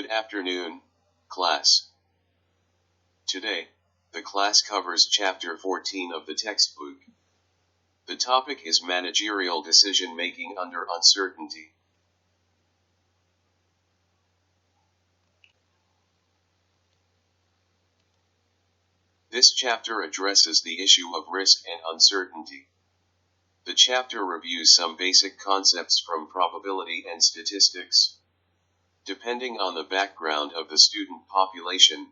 Good afternoon, class. Today, the class covers Chapter 14 of the textbook. The topic is managerial decision-making under uncertainty. This chapter addresses the issue of risk and uncertainty. The chapter reviews some basic concepts from probability and statistics. Depending on the background of the student population,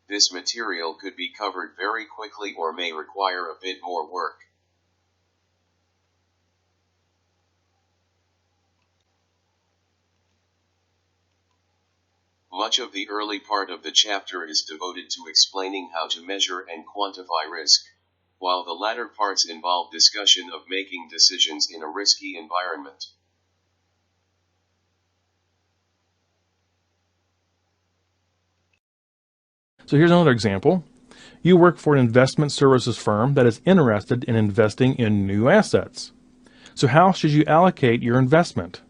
this material could be covered very quickly or may require a bit more work. Much of the early part of the chapter is devoted to explaining how to measure and quantify risk, while the latter parts involve discussion of making decisions in a risky environment. So here's another example. You work for an investment services firm that is interested in investing in new assets. So how should you allocate your investment?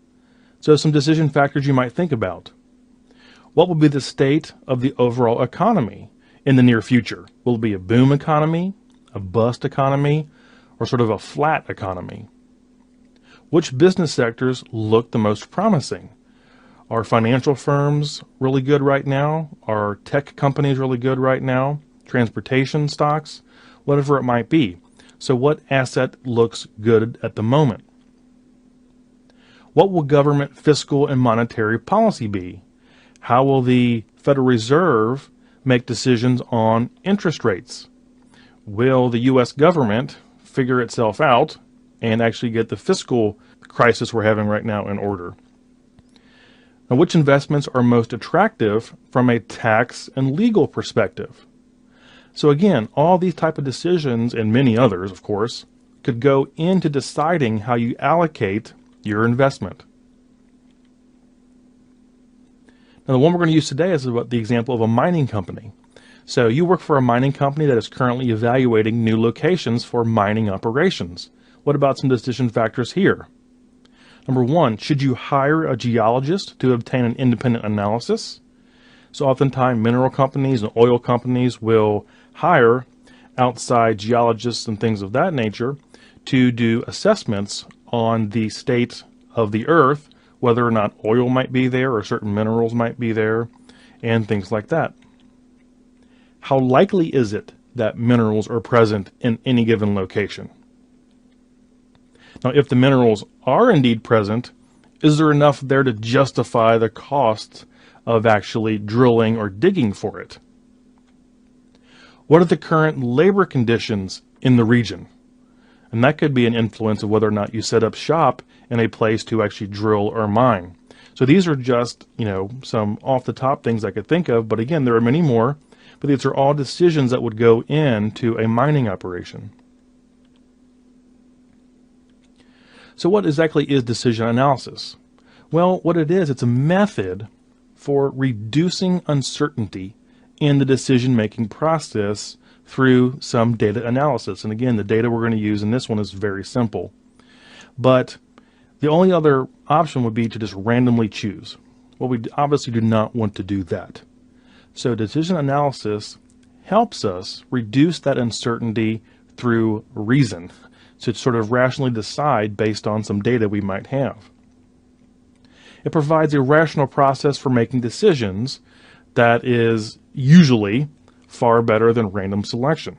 So some decision factors you might think about. What will be the state of the overall economy in the near future? Will it be a boom economy, a bust economy, or sort of a flat economy? Which business sectors look the most promising? Are financial firms really good right now? Are tech companies really good right now? Transportation stocks? Whatever it might be. So what asset looks good at the moment? What will government fiscal and monetary policy be? How will the Federal Reserve make decisions on interest rates? Will the U.S. government figure itself out and actually get the fiscal crisis we're having right now in order? Now, which investments are most attractive from a tax and legal perspective? So again, all these type of decisions, and many others, of course, could go into deciding how you allocate your investment. Now, the one we're going to use today is about the example of a mining company. So you work for a mining company that is currently evaluating new locations for mining operations. What about some decision factors here? Number one, should you hire a geologist to obtain an independent analysis? So oftentimes mineral companies and oil companies will hire outside geologists and things of that nature to do assessments on the state of the earth, whether or not oil might be there or certain minerals might be there, and things like that. How likely is it that minerals are present in any given location? Now, if the minerals are indeed present, is there enough there to justify the cost of actually drilling or digging for it? What are the current labor conditions in the region? And that could be an influence of whether or not you set up shop in a place to actually drill or mine. So these are just, some off the top things I could think of, but again, there are many more, but these are all decisions that would go into a mining operation. So what exactly is decision analysis? Well, what it is, it's a method for reducing uncertainty in the decision-making process through some data analysis. And again, the data we're going to use in this one is very simple. But the only other option would be to just randomly choose. Well, we obviously do not want to do that. So decision analysis helps us reduce that uncertainty through reason. To sort of rationally decide based on some data we might have. It provides a rational process for making decisions that is usually far better than random selection.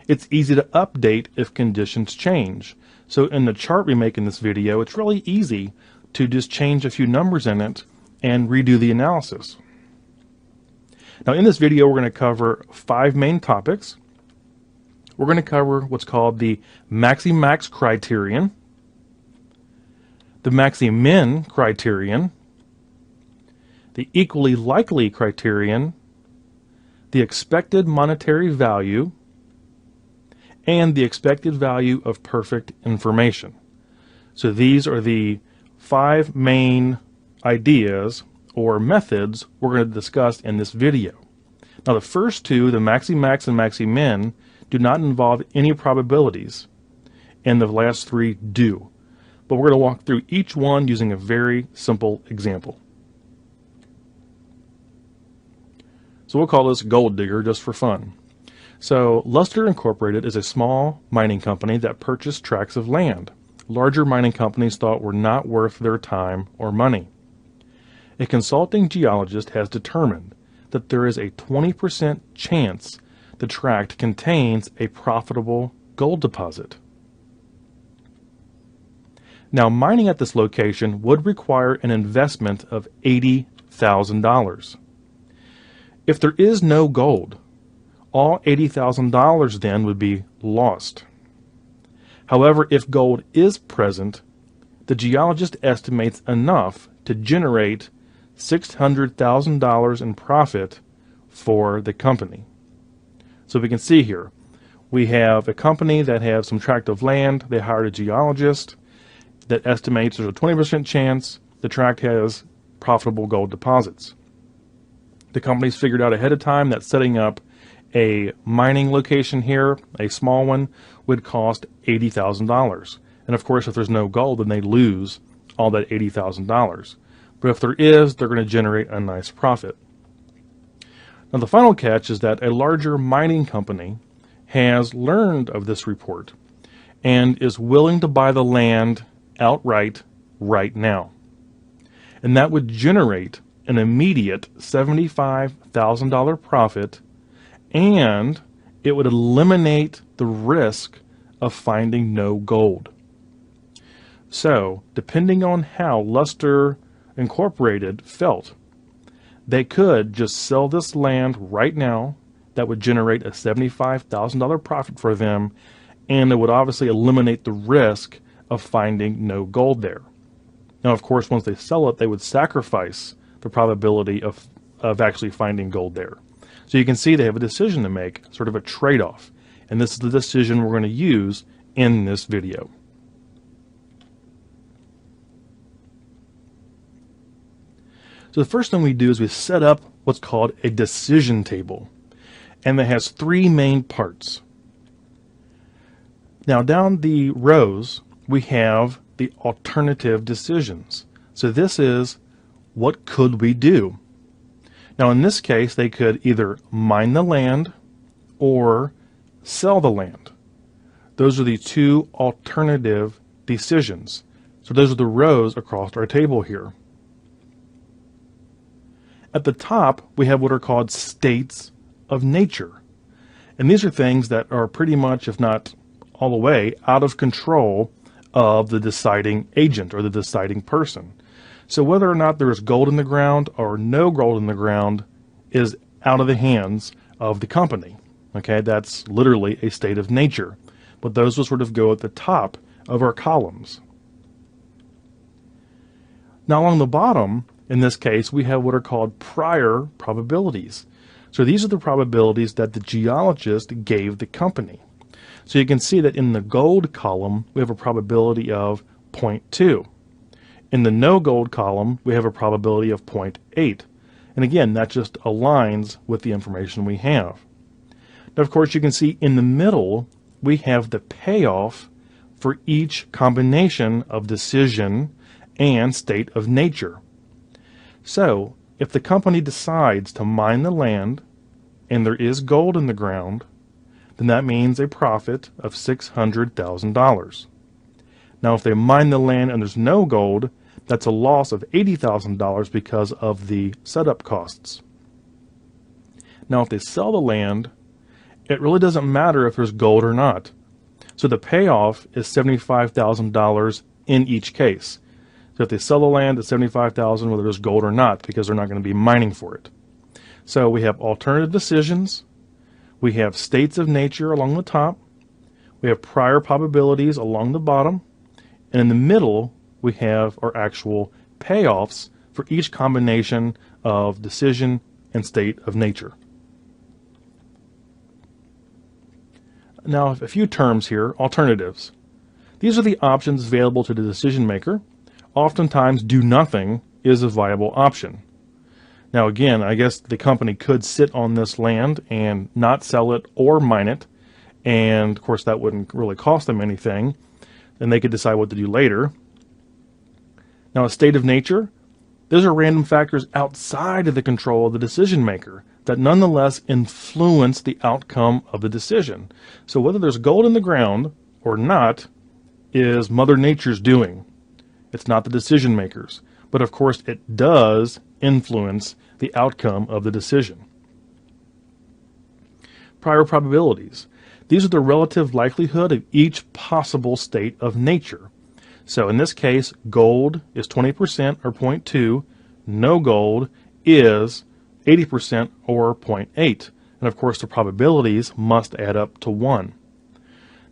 It's easy to update if conditions change. So in the chart we make in this video, it's really easy to just change a few numbers in it and redo the analysis. Now in this video, we're going to cover 5 main topics. We're going to cover what's called the maxi-max criterion, the maxi-min criterion, the equally likely criterion, the expected monetary value, and the expected value of perfect information. So these are the 5 main ideas or methods we're going to discuss in this video. Now the first 2, the maxi-max and maxi-min, do not involve any probabilities, and the last 3 do. But we're going to walk through each one using a very simple example. So we'll call this Gold Digger just for fun. So Luster Incorporated is a small mining company that purchased tracts of land larger mining companies thought were not worth their time or money. A consulting geologist has determined that there is a 20% chance the tract contains a profitable gold deposit. Now, mining at this location would require an investment of $80,000. If there is no gold, all $80,000 then would be lost. However, if gold is present, the geologist estimates enough to generate $600,000 in profit for the company. So we can see here, we have a company that has some tract of land. They hired a geologist that estimates there's a 20% chance the tract has profitable gold deposits. The company's figured out ahead of time that setting up a mining location here, a small one, would cost $80,000. And of course, if there's no gold, then they lose all that $80,000. But if there is, they're going to generate a nice profit. Now, the final catch is that a larger mining company has learned of this report and is willing to buy the land outright right now. And that would generate an immediate $75,000 profit, and it would eliminate the risk of finding no gold. So, depending on how Luster Incorporated felt, they could just sell this land right now. That would generate a $75,000 profit for them, and it would obviously eliminate the risk of finding no gold there. Now, of course, once they sell it, they would sacrifice the probability of actually finding gold there. So you can see they have a decision to make, sort of a trade-off. And this is the decision we're going to use in this video. So the first thing we do is we set up what's called a decision table. And that has three main parts. Now down the rows, we have the alternative decisions. So this is, what could we do? Now in this case, they could either mine the land or sell the land. Those are the two alternative decisions. So those are the rows across our table here. At the top, we have what are called states of nature. And these are things that are pretty much, if not all the way, out of control of the deciding agent or the deciding person. So whether or not there is gold in the ground or no gold in the ground is out of the hands of the company. Okay, that's literally a state of nature. But those will sort of go at the top of our columns. Now along the bottom, in this case, we have what are called prior probabilities. So these are the probabilities that the geologist gave the company. So you can see that in the gold column, we have a probability of 0.2. In the no gold column, we have a probability of 0.8. And again, that just aligns with the information we have. Now, of course, you can see in the middle, we have the payoff for each combination of decision and state of nature. So, if the company decides to mine the land and there is gold in the ground, then that means a profit of $600,000. Now, if they mine the land and there's no gold, that's a loss of $80,000 because of the setup costs. Now, if they sell the land, it really doesn't matter if there's gold or not. So the payoff is $75,000 in each case. So if they sell the land at $75,000, whether there's gold or not, because they're not going to be mining for it. So we have alternative decisions. We have states of nature along the top. We have prior probabilities along the bottom. And in the middle, we have our actual payoffs for each combination of decision and state of nature. Now, a few terms here, alternatives. These are the options available to the decision maker. Oftentimes, do nothing is a viable option. Now again, I guess the company could sit on this land and not sell it or mine it, and of course that wouldn't really cost them anything, and they could decide what to do later. Now a state of nature, those are random factors outside of the control of the decision maker. that nonetheless influence the outcome of the decision. So whether there's gold in the ground or not is Mother Nature's doing. It's not the decision makers. But of course it does influence the outcome of the decision. Prior probabilities. These are the relative likelihood of each possible state of nature. So in this case, gold is 20% or 0.2. No gold is 80% or 0.8. And of course the probabilities must add up to 1.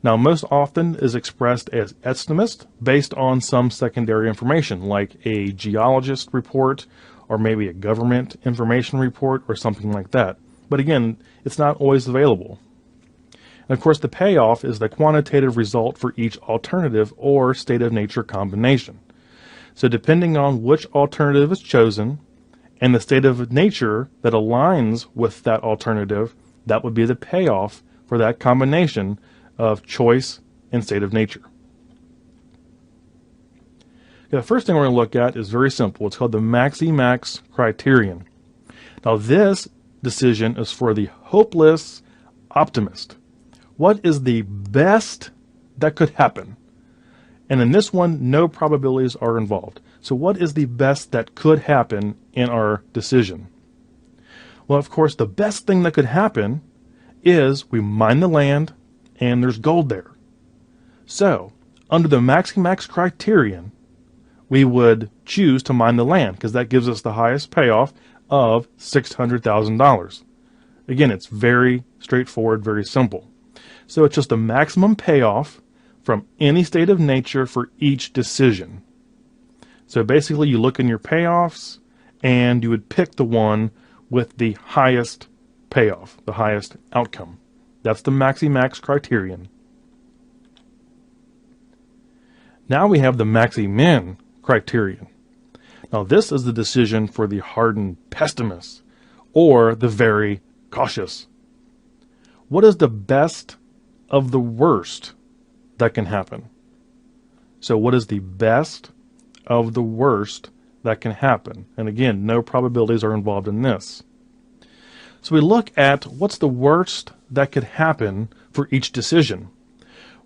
Now most often is expressed as estimates based on some secondary information like a geologist report or maybe a government information report or something like that. But again, it's not always available. And of course the payoff is the quantitative result for each alternative or state of nature combination. So depending on which alternative is chosen and the state of nature that aligns with that alternative, that would be the payoff for that combination of choice and state of nature. The first thing we're going to look at is very simple. It's called the maxi-max criterion. Now this decision is for the hopeless optimist. What is the best that could happen? And in this one, no probabilities are involved. So what is the best that could happen in our decision? Well, of course, the best thing that could happen is we mine the land and there's gold there. So, under the maxi-max criterion, we would choose to mine the land because that gives us the highest payoff of $600,000. Again, it's very straightforward, very simple. So it's just the maximum payoff from any state of nature for each decision. So basically you look in your payoffs and you would pick the one with the highest payoff, the highest outcome. That's the maxi-max criterion. Now we have the maxi-min criterion. Now this is the decision for the hardened pessimist or the very cautious. What is the best of the worst that can happen? So what is the best of the worst that can happen? And again, no probabilities are involved in this. So we look at what's the worst that could happen for each decision.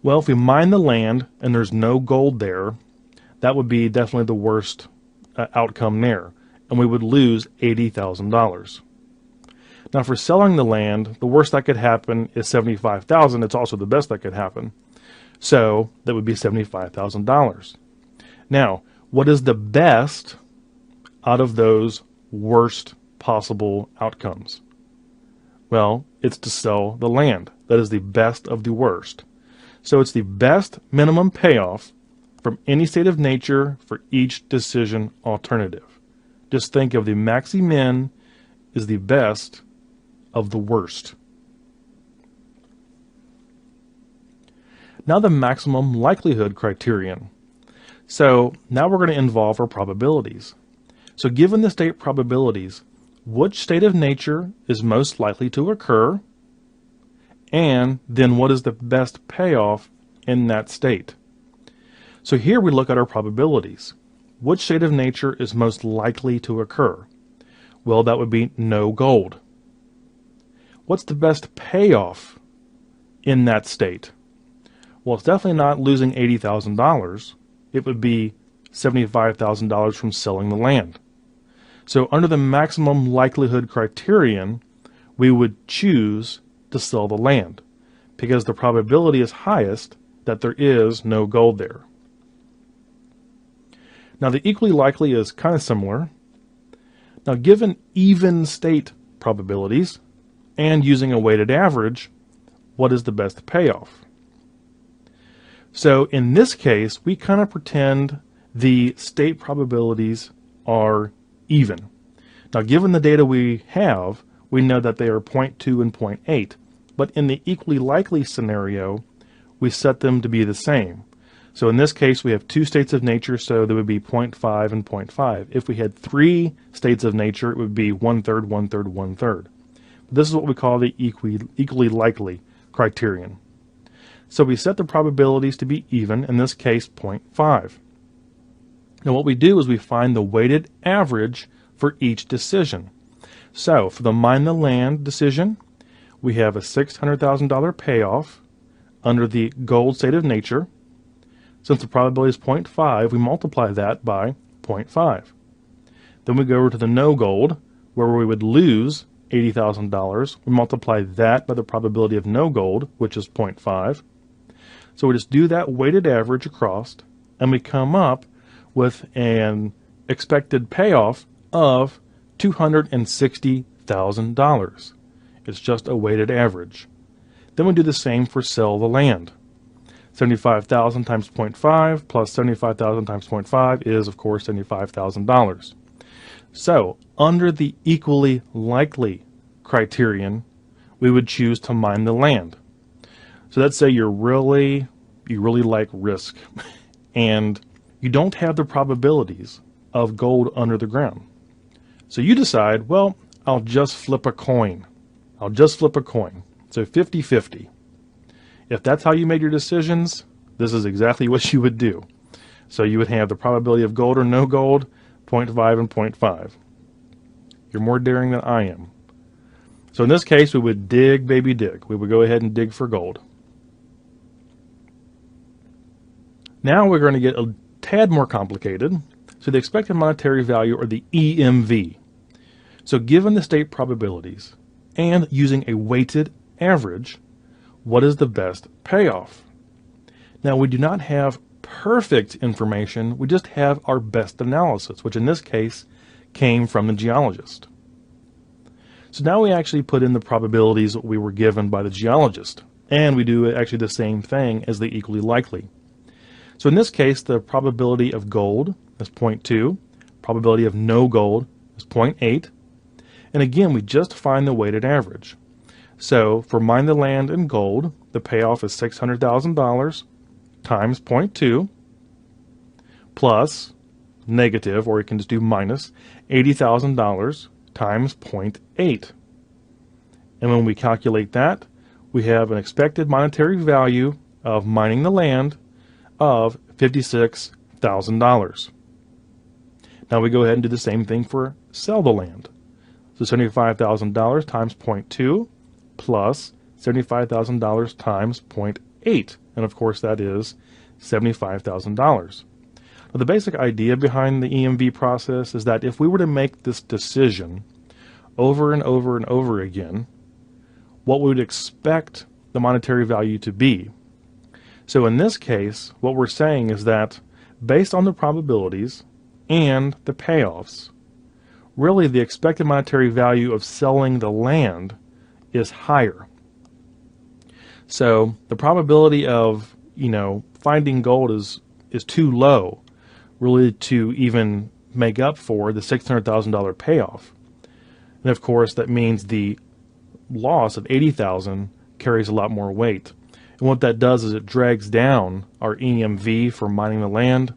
Well, if we mine the land and there's no gold there, that would be definitely the worst outcome there, and we would lose $80,000. Now for selling the land, the worst that could happen is $75,000. It's also the best that could happen. So that would be $75,000. Now, what is the best out of those worst possible outcomes? Well, it's to sell the land. That is the best of the worst. So it's the best minimum payoff from any state of nature for each decision alternative. Just think of the maxi-min is the best of the worst. Now the maximum likelihood criterion. So now we're going to involve our probabilities. So given the state probabilities, which state of nature is most likely to occur, and then what is the best payoff in that state? So here we look at our probabilities. Which state of nature is most likely to occur? Well, that would be no gold. What's the best payoff in that state? Well, it's definitely not losing $80,000. It would be $75,000 from selling the land. So under the maximum likelihood criterion, we would choose to sell the land because the probability is highest that there is no gold there. Now the equally likely is kind of similar. Now given even state probabilities and using a weighted average, what is the best payoff? So in this case, we kind of pretend the state probabilities are even. Now given the data we have, we know that they are 0.2 and 0.8, but in the equally likely scenario, we set them to be the same. So in this case, we have two states of nature, so there would be 0.5 and 0.5. If we had three states of nature, it would be 1/3, 1/3, 1/3. This is what we call the equally likely criterion. So we set the probabilities to be even, in this case 0.5. Now what we do is we find the weighted average for each decision. So for the mine the land decision, we have a $600,000 payoff under the gold state of nature. Since the probability is 0.5, we multiply that by 0.5. Then we go over to the no gold, where we would lose $80,000. We multiply that by the probability of no gold, which is 0.5. So we just do that weighted average across, and we come up with an expected payoff of $260,000. It's just a weighted average. Then we do the same for sell the land. 75,000 times 0.5 plus 75,000 times 0.5 is, of course, $75,000. So, under the equally likely criterion, we would choose to mine the land. So let's say you really like risk, and you don't have the probabilities of gold under the ground. So you decide, well, I'll just flip a coin. So 50-50. If that's how you made your decisions, this is exactly what you would do. So you would have the probability of gold or no gold, 0.5 and 0.5. You're more daring than I am. So in this case, we would dig, baby, dig. We would go ahead and dig for gold. Now we're going to get a tad more complicated. So the expected monetary value, or the EMV. So given the state probabilities and using a weighted average, what is the best payoff? Now, we do not have perfect information. We just have our best analysis, which in this case came from the geologist. So now we actually put in the probabilities that we were given by the geologist, and we do actually the same thing as the equally likely. So in this case, the probability of gold is 0.2, probability of no gold is 0.8, and again, we just find the weighted average. So for mine the land and gold, the payoff is $600,000 times 0.2 plus negative, or you can just do minus, $80,000 times 0.8. And when we calculate that, we have an expected monetary value of mining the land of $56,000. Now we go ahead and do the same thing for sell the land. So $75,000 times 0.2 plus $75,000 times 0.8. And of course that is $75,000. Now the basic idea behind the EMV process is that if we were to make this decision over and over and over again, what we would expect the monetary value to be. So in this case, what we're saying is that based on the probabilities and the payoffs, really the expected monetary value of selling the land is higher. So the probability of, finding gold is too low really to even make up for the $600,000 payoff. And of course that means the loss of $80,000 carries a lot more weight. And what that does is it drags down our EMV for mining the land,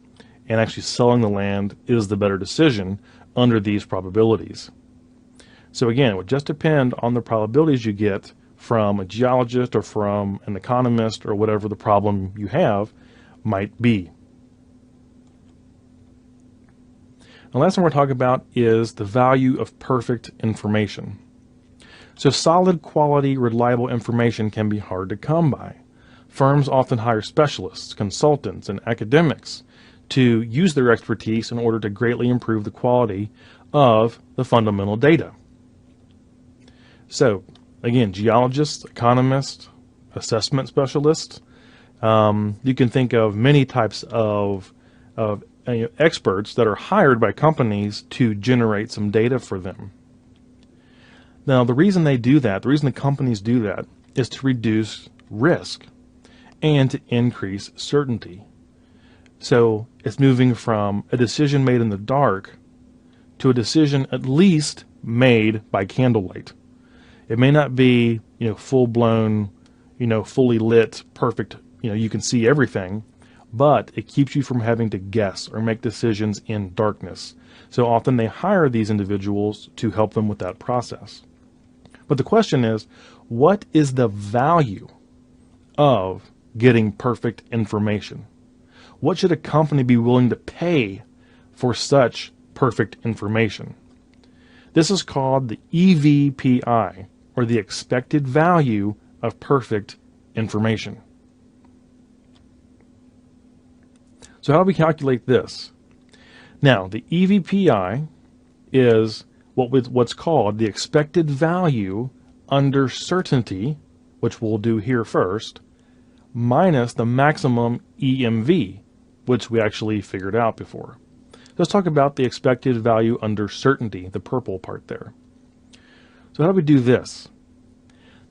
and actually selling the land is the better decision under these probabilities. So again, it would just depend on the probabilities you get from a geologist or from an economist or whatever the problem you have might be. The last one we're talking about is the value of perfect information. So solid, quality, reliable information can be hard to come by. Firms often hire specialists, consultants, and academics to use their expertise in order to greatly improve the quality of the fundamental data. So, again, geologists, economists, assessment specialists, you can think of many types of experts that are hired by companies to generate some data for them. Now, the reason they do that, the reason the companies do that, is to reduce risk and to increase certainty. So it's moving from a decision made in the dark to a decision at least made by candlelight. It may not be, full-blown, fully lit, perfect, you can see everything, but it keeps you from having to guess or make decisions in darkness. So often they hire these individuals to help them with that process. But the question is, what is the value of getting perfect information? What should a company be willing to pay for such perfect information? This is called the EVPI, or the expected value of perfect information. So how do we calculate this? Now, the EVPI is what's called the expected value under certainty, which we'll do here first, minus the maximum EMV, which we actually figured out before. Let's talk about the expected value under certainty, the purple part there. So how do we do this?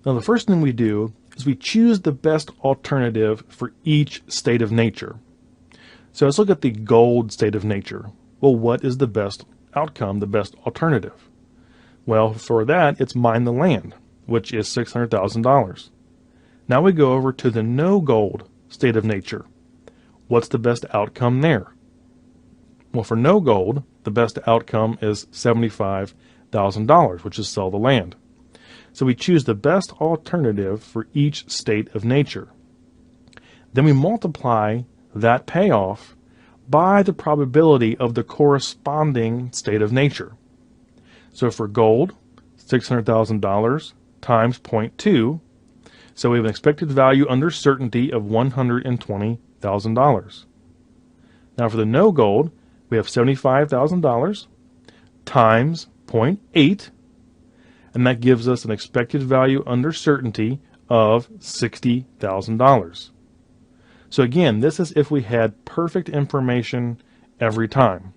Now, the first thing we do is we choose the best alternative for each state of nature. So let's look at the gold state of nature. Well, what is the best outcome, the best alternative? Well, for that, it's mine the land, which is $600,000. Now we go over to the no gold state of nature. What's the best outcome there? Well, for no gold, the best outcome is $75,000, which is sell the land. So we choose the best alternative for each state of nature. Then we multiply that payoff by the probability of the corresponding state of nature. So for gold, $600,000 times 0.2, so we have an expected value under certainty of $120,000. Now for the no gold, we have $75,000 times 0.8, and that gives us an expected value under certainty of $60,000. So again, this is if we had perfect information every time.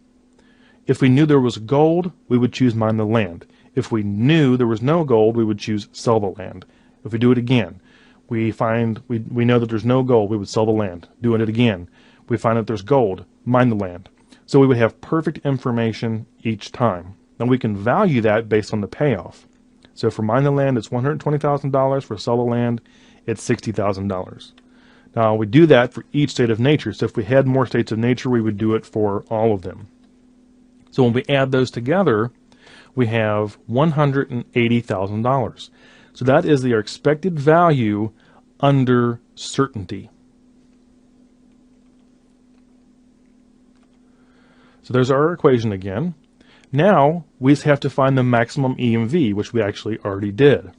If we knew there was gold, we would choose mine the land. If we knew there was no gold, we would choose sell the land. If we do it again, we know that there's no gold, we would sell the land. Doing it again, we find that there's gold, mine the land. So we would have perfect information each time. And we can value that based on the payoff. So for mine the land, it's $120,000. For sell the land, it's $60,000. Now we do that for each state of nature. So if we had more states of nature, we would do it for all of them. So when we add those together, we have $180,000. So that is the expected value under certainty. So there's our equation again. Now we just have to find the maximum EMV, which we actually already did.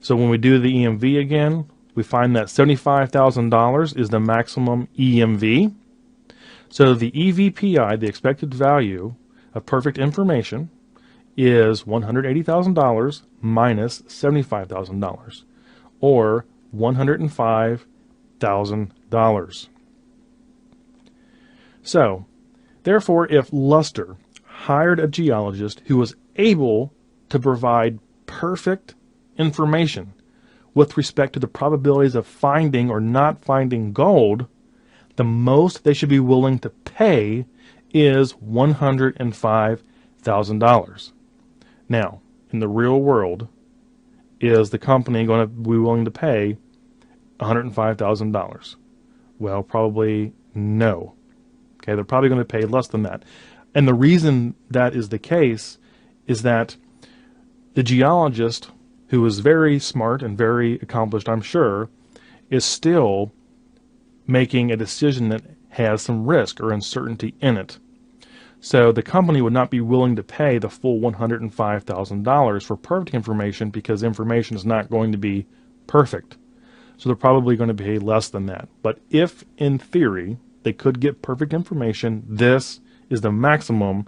So when we do the EMV again, we find that $75,000 is the maximum EMV. So the EVPI, the expected value of perfect information, is $180,000 minus $75,000, or $105,000. So, therefore, if Luster hired a geologist who was able to provide perfect information with respect to the probabilities of finding or not finding gold, the most they should be willing to pay is $105,000. Now, in the real world, is the company going to be willing to pay $105,000? Well, probably no. Okay, they're probably going to pay less than that. And the reason that is the case is that the geologist, who is very smart and very accomplished, I'm sure, is still making a decision that has some risk or uncertainty in it. So the company would not be willing to pay the full $105,000 for perfect information because information is not going to be perfect. So they're probably going to pay less than that. But if, in theory, they could get perfect information, this is the maximum